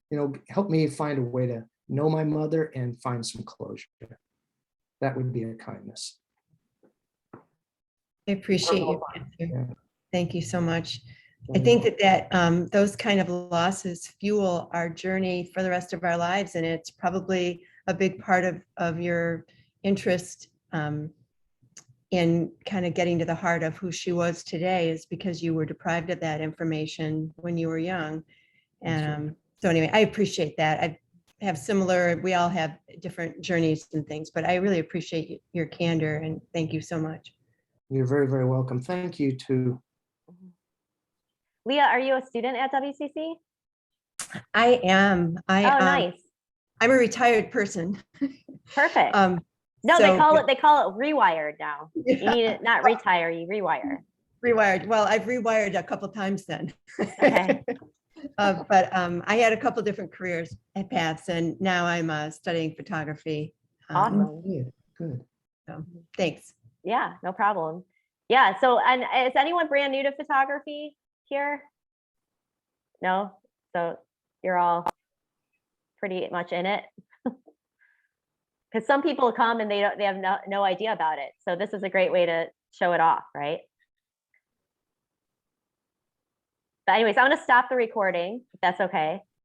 You know, help me find a way to know my mother and find some closure. That would be a kindness. I appreciate your answer. Yeah. Thank you so much. I think that those kind of losses fuel our journey for the rest of our lives, and it's probably a big part of your interest in kind of getting to the heart of who she was today, is because you were deprived of that information when you were young. And so anyway, I appreciate that. I have similar, we all have different journeys and things, but I really appreciate your candor, and thank you so much. You're very, very welcome. Thank you to Leah, are you a student at WCC? I am. Oh, nice. I'm a retired person. Perfect. No, so- they call it rewired now. You need to not retire, you rewire. Rewired. Well, I've rewired a couple times then. Okay. But I had a couple different careers and paths, and now I'm studying photography. Awesome. good. Thanks. Yeah, no problem. Yeah, so, and is anyone brand new to photography here? No? So you're all pretty much in it? Because some people come and they have no idea about it. So this is a great way to show it off, right? But anyways, I'm gonna stop the recording, if that's okay.